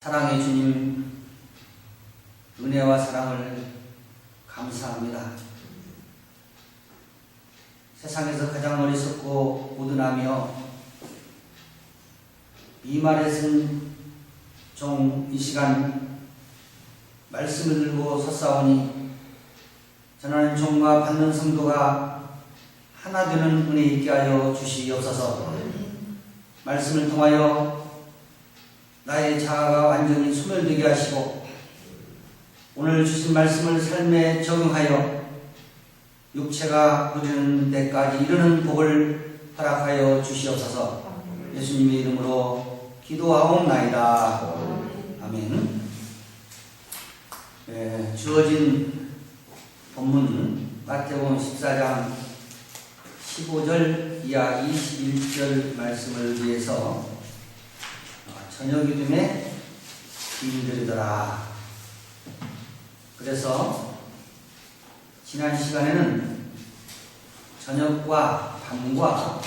사랑의 주님, 은혜와 사랑을 감사합니다. 세상에서 가장 어리석고 고든하며 이 말에 쓴 종 이 시간 말씀을 들고 섰사오니 전하는 종과 받는 성도가 하나 되는 은혜 있게 하여 주시옵소서. 말씀을 통하여 나의 자아가 완전히 소멸되게 하시고 오늘 주신 말씀을 삶에 적용하여 육체가 부르는 데까지 이르는 복을 허락하여 주시옵소서. 예수님의 이름으로 기도하옵나이다. 아멘. 주어진 본문 마태복음 14장 15절 이하 21절 말씀을 위해서 저녁이듬에 기인들이더라. 그래서 지난 시간에는 저녁과 밤과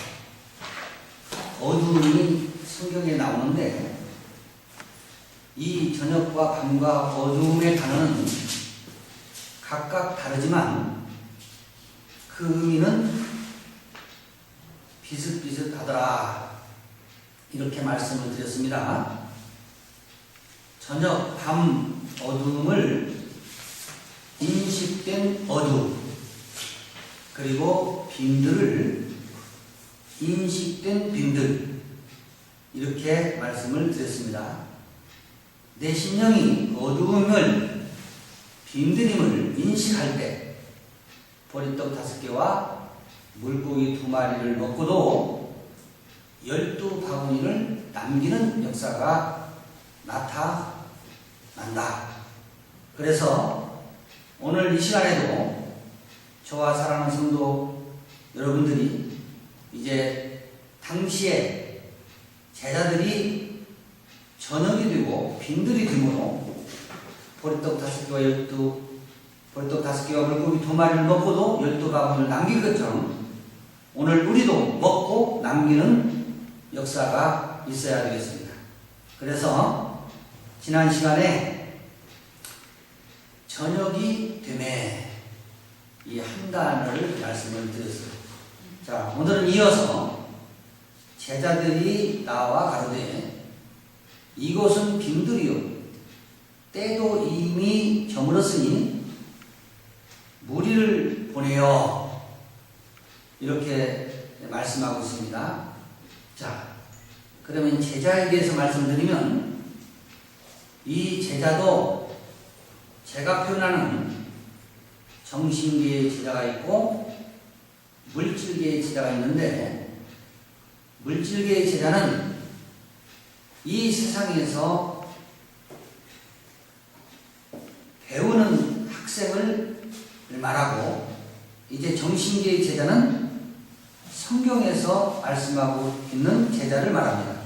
어두움이 성경에 나오는데 이 저녁과 밤과 어두움의 단어는 각각 다르지만 그 의미는 비슷비슷하더라. 이렇게 말씀을 드렸습니다. 저녁, 밤, 어두움을 인식된 어두움, 그리고 빈들을 인식된 빈들, 이렇게 말씀을 드렸습니다. 내 심령이 어두움을, 빈들임을 인식할 때 보리떡 5개와 물고기 2마리를 먹고도 12바구니를 남기는 역사가 나타난다. 그래서 오늘 이 시간에도 저와 사랑하는 성도 여러분들이 이제 당시에 제자들이 저녁이 되고 빈들이 되므로 보리떡 5개와 물고기 2마리를 먹고도 12바구니를 남긴 것처럼 오늘 우리도 먹고 남기는 역사가 있어야 되겠습니다. 그래서 지난 시간에 저녁이 되매 이 한 단어를 말씀을 드렸습니다. 자, 오늘은 이어서 제자들이 나와 가로되 이곳은 빈들이요 때도 이미 저물었으니 무리를 보내어 이렇게 말씀하고 있습니다. 자, 그러면 제자에 대해서 말씀드리면 이 제자도 제가 표현하는 정신계의 제자가 있고 물질계의 제자가 있는데 물질계의 제자는 이 세상에서 배우는 학생을 말하고 이제 정신계의 제자는 성경에서 말씀하고 있는 제자를 말합니다.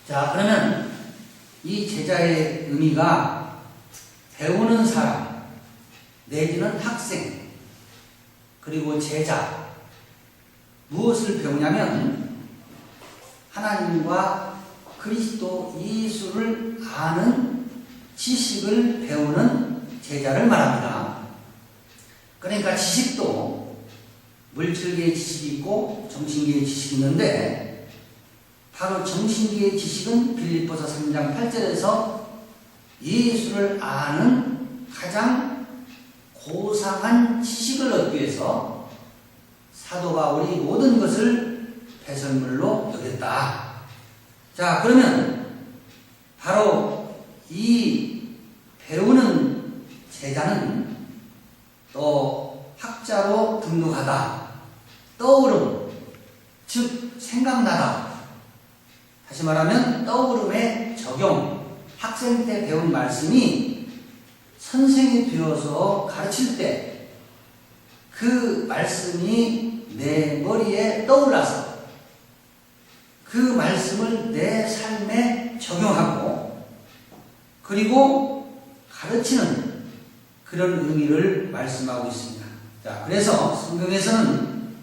자, 그러면 이 제자의 의미가 배우는 사람 내지는 학생 그리고 제자, 무엇을 배우냐면 하나님과 그리스도 예수를 아는 지식을 배우는 제자를 말합니다. 그러니까 지식도 물질계의 지식이 있고 정신계의 지식이 있는데 바로 정신계의 지식은 빌립보서 3장 8절에서 예수를 아는 가장 고상한 지식을 얻기 위해서 사도 바울이 모든 것을 배설물로 여겼다. 자, 그러면 바로 이 배우는 제자는 또 학자로 등록하다, 떠오름, 즉 생각나다. 다시 말하면 떠오름의 적용, 학생 때 배운 말씀이 선생이 되어서 가르칠 때 그 말씀이 내 머리에 떠올라서 그 말씀을 내 삶에 적용하고 그리고 가르치는 그런 의미를 말씀하고 있습니다. 자, 그래서 성경에서는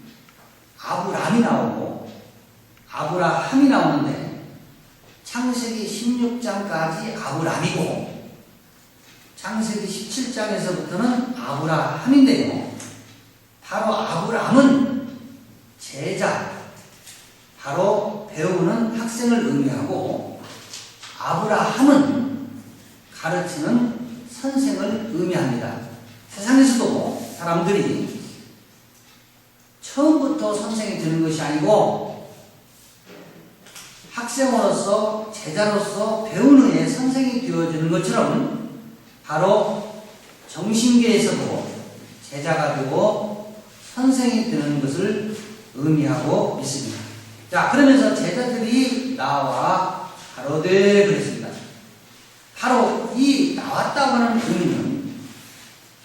아브라함이 나오고 아브라함이 나오는데 창세기 16장까지 아브람이고 창세기 17장에서부터는 아브라함인데요. 바로 아브람은 제자, 바로 배우는 학생을 의미하고 아브라함은 가르치는 선생을 의미합니다. 세상에서도 사람들이 처음부터 선생이 되는 것이 아니고 학생으로서 제자로서 배운 후에 선생이 되어지는 것처럼 바로 정신계에서도 제자가 되고 선생이 되는 것을 의미하고 있습니다. 자, 그러면서 제자들이 나와 가로되 그랬습니다. 바로 이 나왔다고 하는 의미는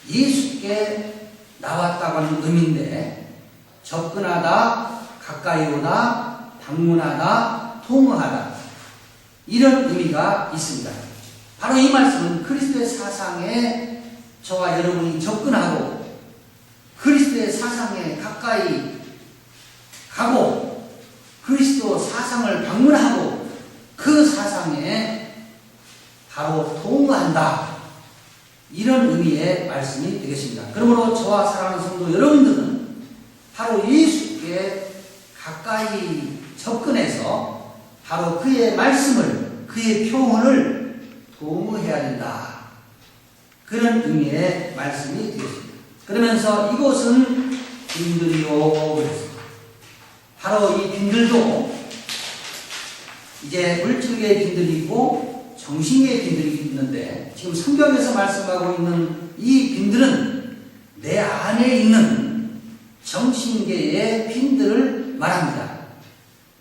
예수께 나왔다고 하는 의미인데 접근하다, 가까이 오다, 방문하다, 통화하다 이런 의미가 있습니다. 바로 이 말씀은 그리스도의 사상에 저와 여러분이 접근하고 그리스도의 사상에 가까이 가고 그리스도 사상을 방문하고 그 사상에 바로 통과한다. 이런 의미의 말씀이 되겠습니다. 그러므로 저와 사랑하는 성도 여러분들은 바로 예수께 가까이 접근해서 바로 그의 말씀을, 그의 표현을 도모해야 된다. 그런 의미의 말씀이 되겠습니다. 그러면서 이곳은 빈들이요 그랬습니다. 바로 이 빈들도 이제 물질계의 빈들이 있고 정신계의 빈들이 있는데 지금 성경에서 말씀하고 있는 이 빈들은 내 안에 있는 정신계의 빈들을 말합니다.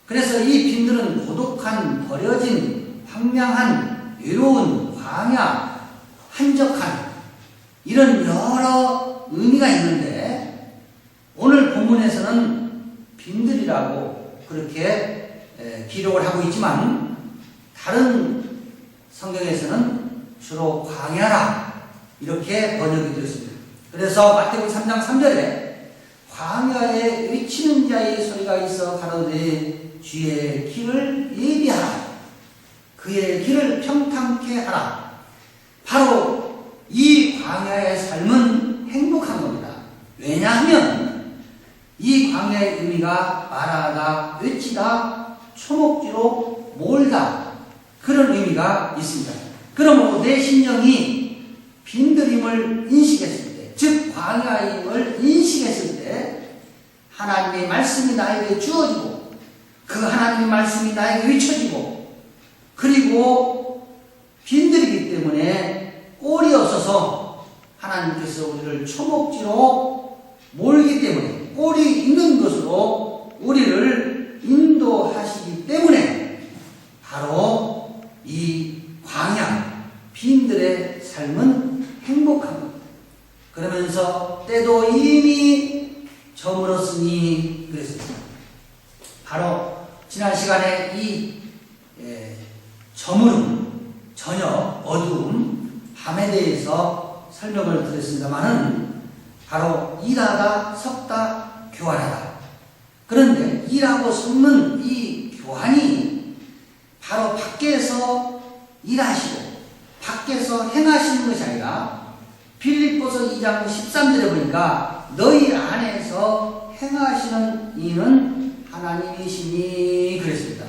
그래서 이 빈들은 고독한, 버려진, 황량한, 외로운, 광야, 한적한 이런 여러 의미가 있는데 오늘 본문에서는 빈들이라고 그렇게 기록을 하고 있지만 다른 성경에서는 주로 광야라 이렇게 번역이 되었습니다. 그래서 마태복음 3장 3절에 광야에 외치는 자의 소리가 있어 가로되 주의 길을 예비하라 그의 길을 평탄케 하라. 바로 이 광야의 삶은 행복한 겁니다. 왜냐하면 이 광야의 의미가 말하다, 외치다, 초목지로 몰다 그런 의미가 있습니다. 그러므로 내 심령이 빈들임을 인식했을 때, 즉 광야임을 인식했을 때 하나님의 말씀이 나에게 주어지고 그 하나님의 말씀이 나에게 외쳐지고 그리고 빈들이기 때문에 꼴이 없어서 하나님께서 우리를 초목지로 몰기 때문에 꼴이 있는 것으로 우리를 인도하시기 때문에 바로 이 광야 빈들의 삶은 행복한 겁니다. 그러면서 때도 이미 저물었으니 그랬습니다. 바로 지난 시간에 이 저물음, 저녁, 어두움, 밤에 대해서 설명을 드렸습니다만은 바로 일하다, 섞다, 교환하다. 그런데 일하고 섞는 이 교환이 바로 밖에서 일하시고 밖에서 행하시는 것이 아니라 빌립보서 2장 13절에 보니까 너희 안에서 행하시는 이는 하나님이시니 그랬습니다.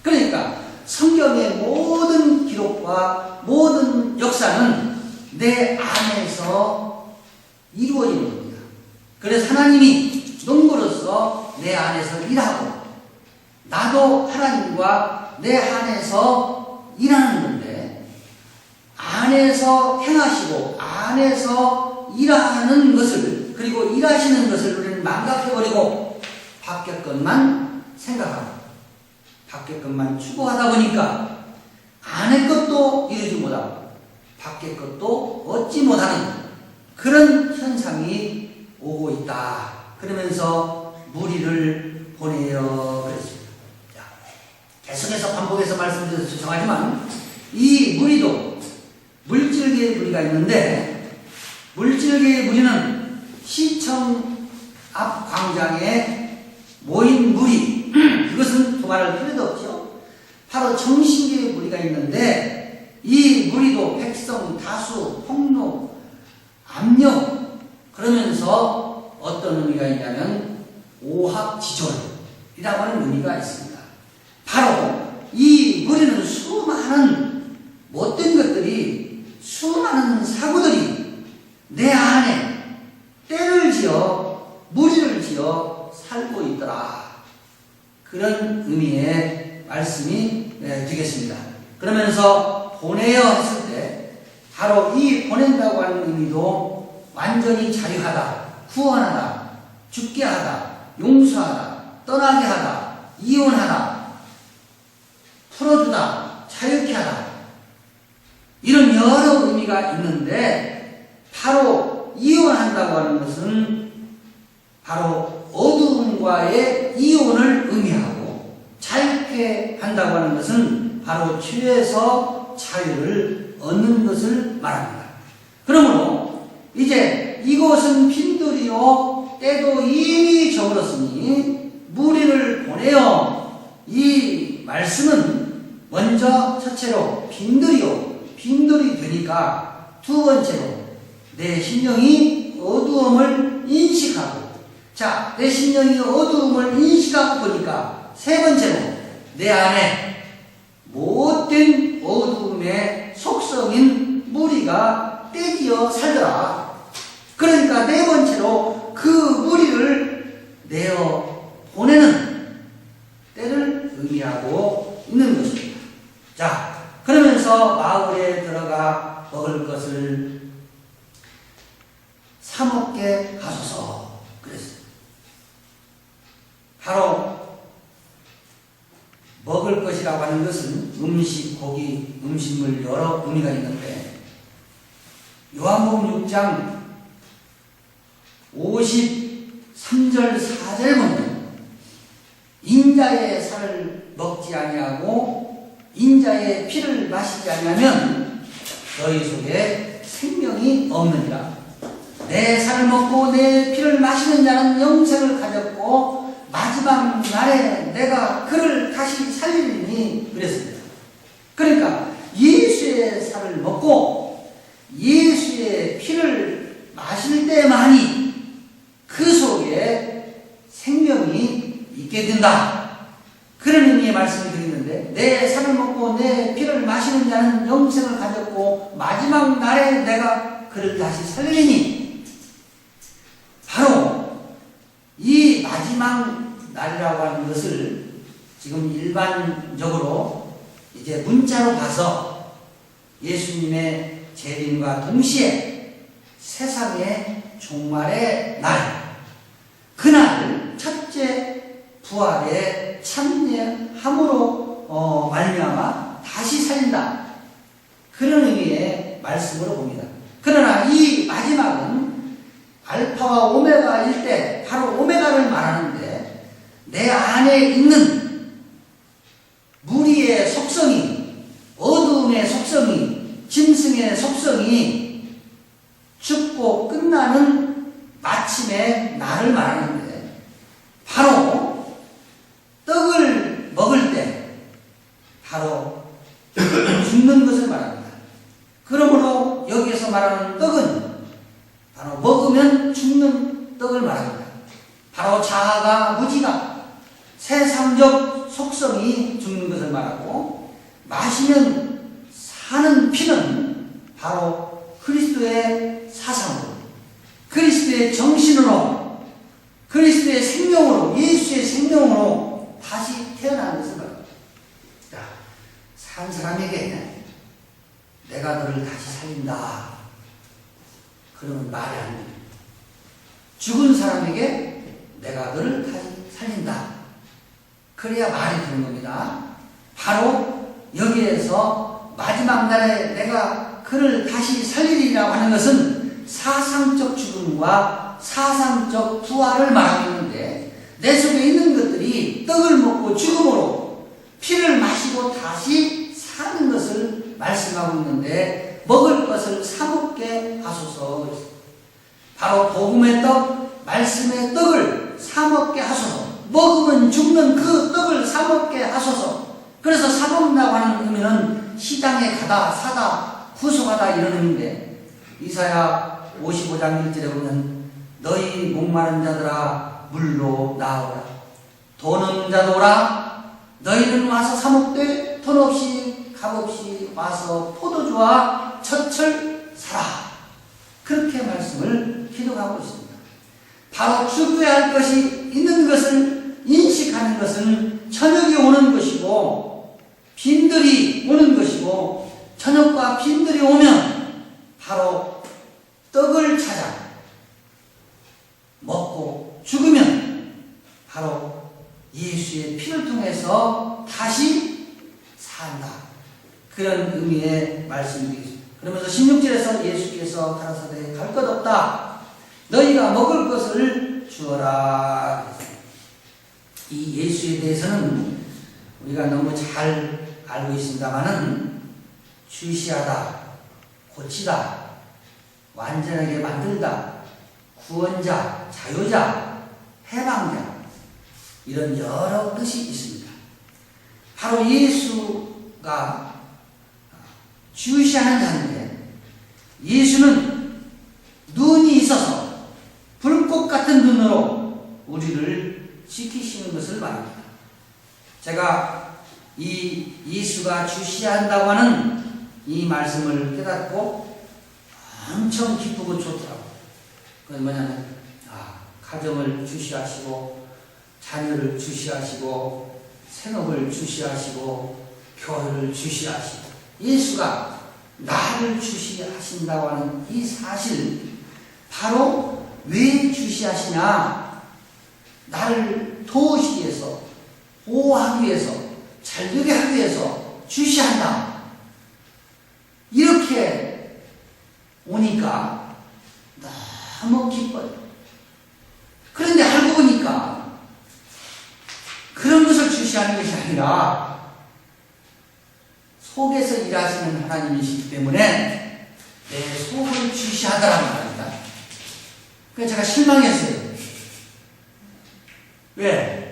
그러니까 성경의 모든 기록과 모든 역사는 내 안에서 이루어지는 겁니다. 그래서 하나님이 농부로서 내 안에서 일하고 나도 하나님과 내 안에서 일하는 건데 안에서 행하시고 안에서 일하는 것을 그리고 일하시는 것을 우리는 망각해버리고 밖의 것만 생각하고 밖의 것만 추구하다 보니까 안의 것도 이루지 못하고 밖의 것도 얻지 못하는 그런 현상이 오고 있다. 그러면서 무리를 보내어 그랬습니다. 자, 계속해서 반복해서 말씀드려서 죄송하지만 이 무리도 물질계의 무리가 있는데 물질계의 무리는 시청 앞 광장에 모인 무리 그것은 두말할 필요도 없죠. 바로 정신계의 무리가 있는데 이 무리도 백성, 다수, 폭력, 압력 그러면서 어떤 의미가 있냐면 오합지졸이라고 하는 의미가 있습니다. 바로 이 무리는 수많은 못된 것들이 수많은 사고들이 내 안에 때를 지어 무리를 지어 살고 있더라. 그런 의미의 말씀이 되겠습니다. 그러면서 보내어 했을 때 바로 이 보낸다고 하는 의미도 완전히 자유하다, 구원하다, 죽게 하다, 용서하다, 떠나게 하다, 이혼하다, 풀어주다, 자유케 하다 이런 여러 의미가 있는데 바로 이혼한다고 하는 것은 바로 어두움과의 이혼을 의미하고 자유케 한다고 하는 것은 바로 죄에서 자유를 얻는 것을 말합니다. 그러므로 이제 이곳은 빈들이요 때도 이미 저물었으니 무리를 보내어 이 말씀은 먼저 첫째로 빈들이 되니까 두 번째로 내 심령이 어두움을 인식하고 자, 내 심령이 어두움을 인식하고 보니까 세 번째로 내 안에 못된 어두움의 속성인 무리가 떼지어 살더라. 그러니까 네 번째로 그 무리를 내어 보내는 때를 의미하고 있는 것입니다. 자, 그러면서 마을에 들어가 먹을 것을 사 먹게 하소서 그랬어요. 바로 먹을 것이라고 하는 것은 음식, 고기, 음식물 여러 의미가 있는데 요한복음 6장 53절 4절 보면 인자의 살을 먹지 아니하고 인자의 피를 마시지 아니하면 너희 속에 생명이 없느니라. 내 살을 먹고 내 피를 마시는 자는 영생을 가졌고 마지막 날에 내가 그를 다시 살리리니 그랬습니다. 그러니까 예수의 살을 먹고 예수의 피를 마실 때만이 그 속에 생명이 있게 된다. 그런 의미의 말씀을 드리는데 내 살을 먹고 내 피를 마시는 자는 영생을 가졌고 마지막 날에 내가 그를 다시 살리니 바로 이 마지막 날이라고 하는 것을 지금 일반적으로 이제 문자로 봐서 예수님의 재림과 동시에 세상의 종말의 날, 그날 첫째 부활의 참여함으로 말미암아 다시 살린다. 그런 의미의 말씀으로 봅니다. 그러나 이 마지막은 알파와 오메가일 때 바로 오메가를 말하는데 내 안에 있는 무리의 속성이, 어두움의 속성이, 짐승의 속성이 죽고 끝나는 마침의 날을 말하는데 바로 떡을 먹을 때 바로 죽는 것을 말합니다. 그러므로 여기에서 말하는 떡은 바로 먹으면 죽는 떡을 말합니다. 바로 자아가 무지가 세상적 속성이 죽는 것을 말하고 마시면 사는 피는 바로 그리스도의 사상으로 그리스도의 정신으로 그리스도의 생명으로 예수의 생명으로 다시 태어나는 것을 말합니다. 자, 산 사람에게 내가 너를 다시 살린다. 그러면 말이 안 돼요. 죽은 사람에게 내가 너를 다시 살린다. 그래야 말이 되는 겁니다. 바로 여기에서 마지막 날에 내가 그를 다시 살리리라고 하는 것은 사상적 죽음과 사상적 부활을 말하고 있는데 내 속에 있는 것들이 떡을 먹고 죽음으로 피를 마시고 다시 사는 것을 말씀하고 있는데 먹을 것을 사먹게 하소서. 바로 복음의 떡, 말씀의 떡을 사먹게 하소서. 먹으면 죽는 그 떡을 사먹게 하소서. 그래서 사먹는다고 하는 의미는 시장에 가다, 사다, 구속하다 이런 의미인데, 이사야 55장 1절에 보면 너희 목마른 자들아 물로 나오라. 돈 없는 자도 오라. 너희는 와서 사먹되 돈 없이 값없이 와서 포도주와 젖을 사라. 그렇게 말씀을 기록하고 있습니다. 바로 죽어야 할 것이 있는 것을 인식하는 것은 저녁이 오는 것이고 빈들이 오는 것이고, 저녁과 빈들이 오면 바로 떡을 찾아 먹고 죽으면 바로 예수의 피를 통해서 다시 산다. 그런 의미의 말씀이겠습니다. 그러면서 16절에서 예수께서 가라사대 갈 것 없다. 너희가 먹을 것을 주어라. 이 예수에 대해서는 우리가 너무 잘 알고 있습니다만은 주시하다, 고치다, 완전하게 만들다, 구원자, 자유자, 해방자, 이런 여러 뜻이 있습니다. 바로 예수가 주시하는 자인데, 예수는 눈이 있어서 불꽃 같은 눈으로 우리를 지키시는 것을 말합니다. 제가 이 예수가 주시한다고 하는 이 말씀을 깨닫고 엄청 기쁘고 좋더라고요. 그건 뭐냐면, 가정을 주시하시고, 자녀를 주시하시고, 생업을 주시하시고, 교회를 주시하시고, 예수가 나를 주시하신다고 하는 이 사실, 바로 왜 주시하시냐? 나를 도우시기 위해서, 보호하기 위해서, 잘되게 하기 위해서 주시한다. 이렇게 오니까 너무 기뻐요. 그런데 알고 보니까 그런 것을 주시하는 것이 아니라 속에서 일하시는 하나님이시기 때문에 내 속을 주시하더라는 말입니다. 그래서 제가 실망했어요. 왜?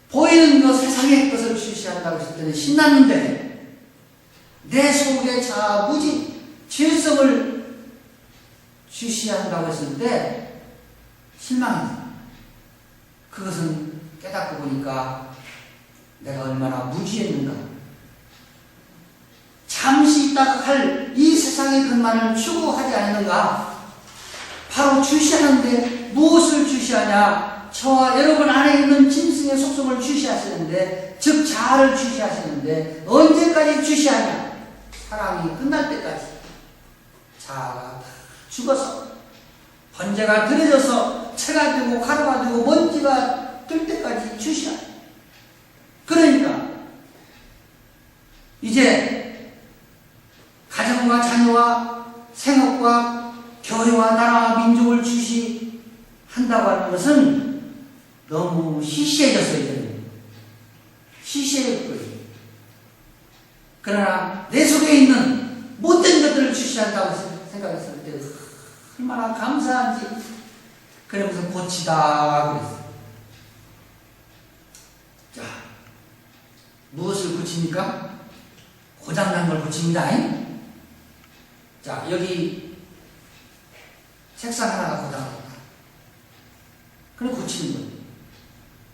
보이는 것, 세상의 것을 주시한다고 했을 때는 신났는데, 내 속에 자무지 질성을 주시한다고 했을 때 실망했어요. 그것은 깨닫고 보니까 내가 얼마나 무지했는가. 잠시 있다가 할 이 세상의 것만을 추구하지 않는가. 바로 주시하는데 무엇을 주시하냐? 저와 여러분 안에 있는 짐승의 속성을 주시하시는데, 즉 자아를 주시하시는데, 언제까지 주시하냐? 사랑이 끝날 때까지. 자아가 죽어서 번제가 드려져서 채가 되고 가루가 되고 먼지가 뜰 때까지 주시하냐. 그러니까 이제 가정과 자녀와 생업과 교회와 나라와 민족을 주시한다고 하는 것은 너무 시시해졌어요. 시시해질 거예요. 그러나 내 속에 있는 못된 것들을 주시한다고 생각했을 때 얼마나 감사한지. 그러면서 고치다 그랬어요. 자, 무엇을 고칩니까? 고장난 걸 고칩니다. 자, 여기 책상 하나가 고장났다. 그럼 고치는 거예요.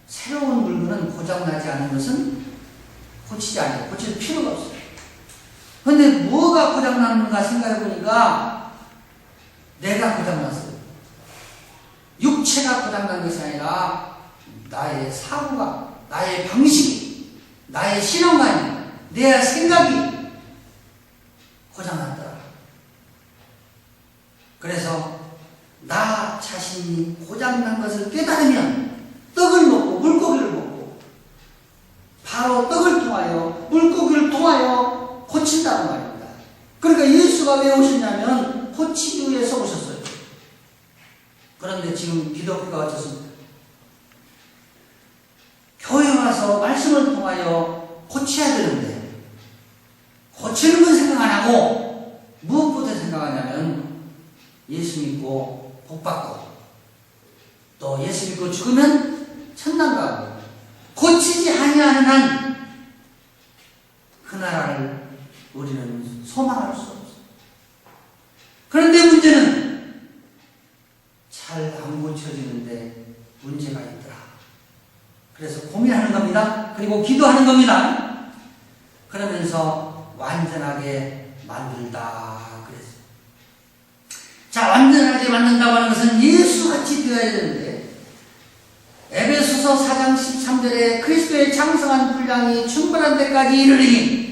새로운 물건은 고장나지 않은 것은 고치지 않아요. 고칠 필요가 없어요. 그런데 뭐가 고장났는가 생각해 보니까 내가 고장났어요. 육체가 고장난 것이 아니라 나의 사고가, 나의 방식이, 나의 신앙관이, 내 생각이 고장났더라. 그래서 나 자신이 고장난 것을 깨달으면 떡을 먹고 물고기를 먹고 바로 떡을 통하여 물고기를 통하여 고친다는 말입니다. 그러니까 예수가 왜 오셨냐면 고치기 위해서 오셨어요. 그런데 지금 기독교가 어떻습니까? 교회 와서 말씀을 통하여 고쳐야 되는데 고치는 건 생각 안 하고 무엇부터 생각하냐면 예수 믿고 복 받고 또 예수 믿고 죽으면 천당 가고 고치지 아니하는 한 우리는 소망할 수 없어요. 그런데 문제는 잘 안 고쳐지는데 문제가 있더라. 그래서 고민하는 겁니다. 그리고 기도하는 겁니다. 그러면서 완전하게 만들다 그랬어요. 자, 완전하게 만든다고 하는 것은 예수같이 되어야 되는데, 에베소서 4장 13절에 그리스도의 장성한 분량이 충분한 데까지 이르리니,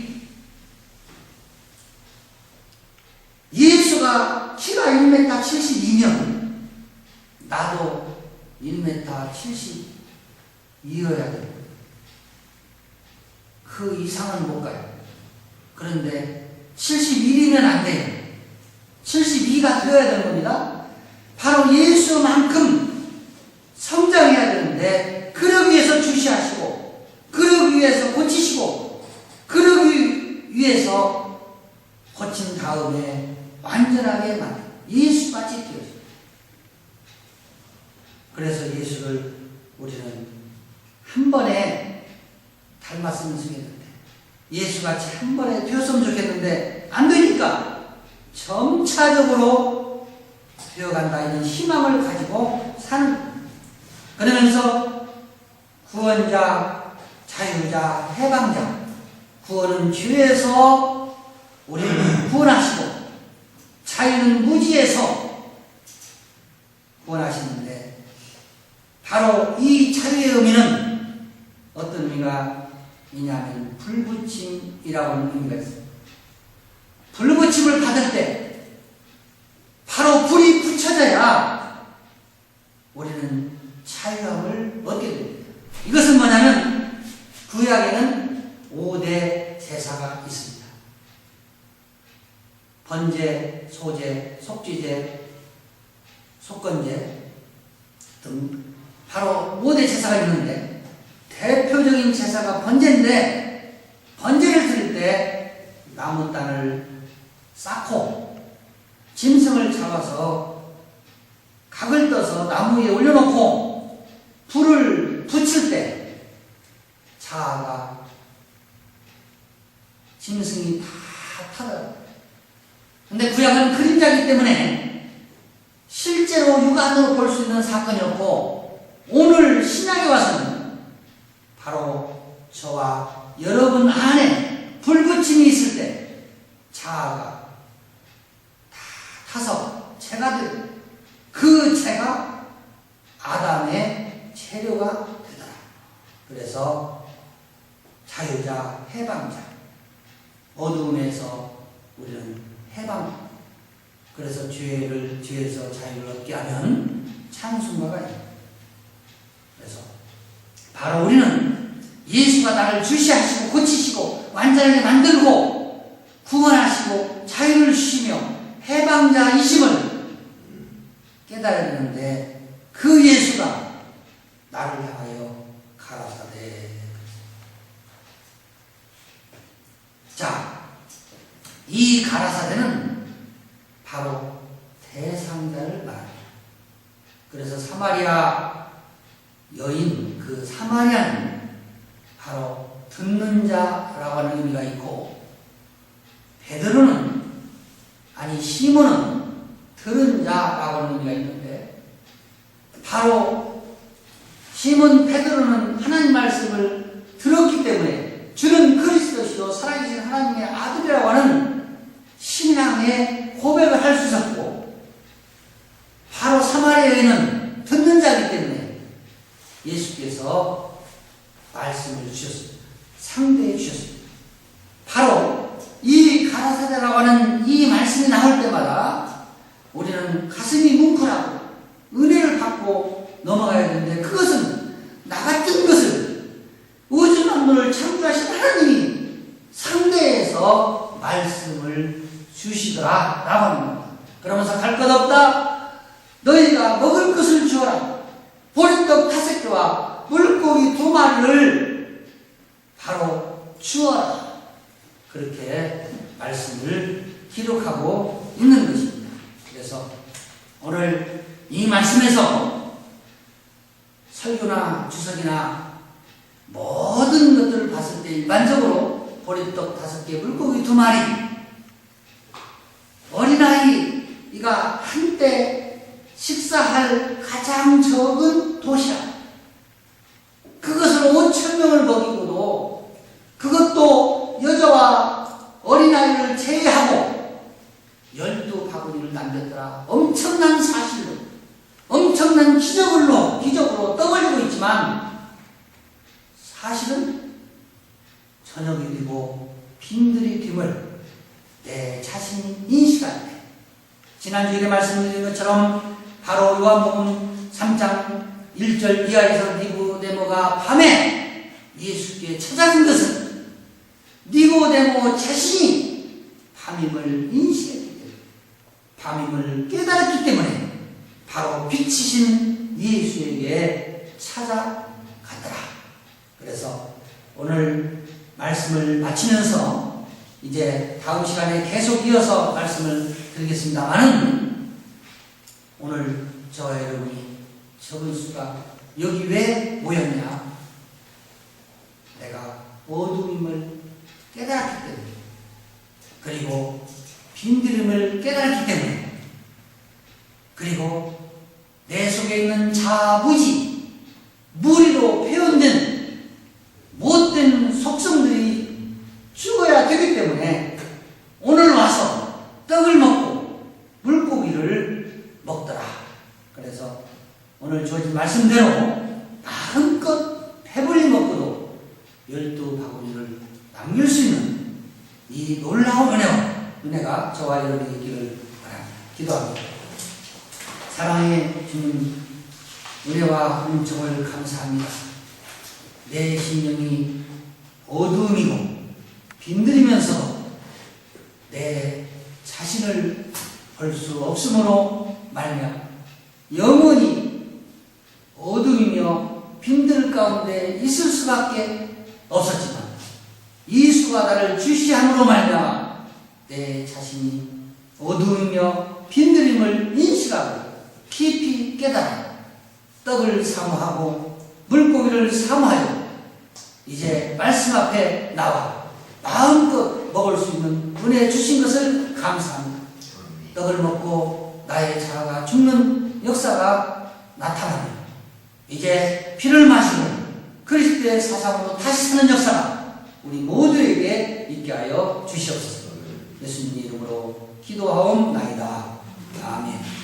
예수가 키가 1m 72면 나도 1m 72여야 돼요. 그 이상은 못 가요. 그런데 71이면 안 돼요. 72가 되어야 되는 겁니다. 바로 예수만큼 성장해야 되는데, 그러기 위해서 주시하시고, 그러기 위해서 고치시고, 그러기 위해서 고친 다음에 완전하게 만든 예수같이 되어져요. 그래서 예수를 우리는 한 번에 닮았으면 좋겠는데, 예수같이 한 번에 되었으면 좋겠는데 안 되니까 점차적으로 되어간다, 이런 희망을 가지고 사는. 그러면서 구원자, 자유자, 해방자, 구원은 죄에서 우리를 구원하시고, 자유는 무지에서 구원하시는데, 바로 이 자유의 의미는 어떤 의미가 있냐면 불붙임이라고 하는 의미가 있어요. 불붙임을 받을 때 바로 불이 붙여져야 우리는 자유함을 얻게 됩니다. 이것은 뭐냐면 구약에는 5대 제사가 있습니다. 번제, 소제, 속죄제, 속건제 등 바로 5대 제사가 있는데, 대표적인 제사가 번제인데, 번제를 드릴 때 나무 단을 쌓고 짐승을 잡아서 각을 떠서 나무 위에 올려놓고 불을 붙일 때 자아가, 짐승이 다 타더라고요. 근데 구약은 그림자이기 때문에 실제로 육안으로 볼 수 있는 사건이었고, 오늘 신약에 와서는 바로 저와 여러분 안에 불붙임이 있을 때 자아가 다 타서 재가 되고, 그 재가 아담의 재료가 되더라. 그래서 자유자, 해방자, 어두움에서 우리는 해방, 그래서 죄에서 자유를 얻게 하면 찬송가가 있다. 그래서 바로 우리는 예수가 나를 주시하시고 고치시고 완전하게 만들고 구원하시고 자유를 주시며 해방자이심을 깨달아야 되는데, 그 예수가 나를 향하여 가라사대. 자, 이 가라사대는 바로 대상자를 말합니다. 그래서 사마리아 여인, 그 사마리아는 바로 듣는 자라고 하는 의미가 있고, 베드로는, 아니 시몬은 들은 자라고 하는 의미가 있는데, 바로 시몬 베드로는 하나님 말씀을 들었기 때문에 주는 그리스도시요 살아계신 하나님의 아들이라고 하는 신앙의 고백을 할 수 있었고, 바로 사마리아 여인은 듣는 자이기 때문에 예수께서 말씀을 주셨습니다. 상대해 주셨습니다. 바로 이 가라사대라고 하는 이 말씀이 나올 때마다 우리는 가슴이 뭉클하고 은혜를 받고 넘어가야 되는데, 그것은 나 같은 것을 우주 만물을 창조하신 하나님이 상대해서 말씀을 주시더라 라고 하는 겁니다. 그러면서 갈 것 없다, 너희가 먹을 것을 주어라. 보리떡 5개와 물고기 2마리를 바로 주어라. 그렇게 말씀을 기록하고 있는 것입니다. 그래서 오늘 이 말씀에서 설교나 주석이나 모든 것들을 봤을 때 일반적으로 보리떡 5개, 물고기 2마리. 어린아이가 한때 식사할 가장 적은 도시락. 그것을 5,000명을 먹이고도 그것도 여자와 어린아이를 제외하고 12바구니를 남겼더라. 엄청난 사실로, 엄청난 기적으로 떠벌리고 있지만 사실은 저녁이 되고 빈들이 됨을 내 자신이 인식할 때, 지난주에 말씀드린 것처럼 바로 요한복음 3장 1절 이하에서 니고데모가 밤에 예수께 찾아간 것은 니고데모 자신이 밤임을 인식했기 때문에, 밤임을 깨달았기 때문에 바로 빛이신 예수에게 찾아갔더라. 그래서 오늘 말씀을 마치면서 이제 다음 시간에 계속 이어서 말씀을 드리겠습니다만은, 오늘 저와 여러분이 적은 수가 여기 왜 모였냐? 내가 어두움을 깨달았기 때문에, 그리고 빈들임을 깨달았기 때문에, 그리고 내 속에 있는 자부지, 무리로 표현된 못된 속성들이 죽어야 되기 때문에 오늘 와서 떡을 먹고 물고기를 먹더라. 그래서 오늘 주어진 말씀대로 마음껏 배불리 먹고도 12바구니를 남길 수 있는 이 놀라운 은혜가 저와 여러분에게 있기를 바랍니다. 기도합니다. 사랑해 주님, 은혜와 은총을 감사합니다. 내 심령이 어두움이고 빈들이면서 내 자신을 볼 수 없으므로 말미암아 영원히 어둠이며 빈들 가운데 있을 수밖에 없었지만, 예수가 나를 주시함으로 말미암아 내 자신이 어두움이며 빈들임을 인식하고 깊이 깨달아 떡을 사모하고 물고기를 사모하여 이제 말씀 앞에 나와 마음껏 먹을 수 있는 은혜 주신 것을 감사합니다. 떡을 먹고 나의 자아가 죽는 역사가 나타나며 이제 피를 마시고 그리스도의 사상으로 다시 사는 역사가 우리 모두에게 있게 하여 주시옵소서. 예수님 이름으로 기도하옵나이다. 아멘.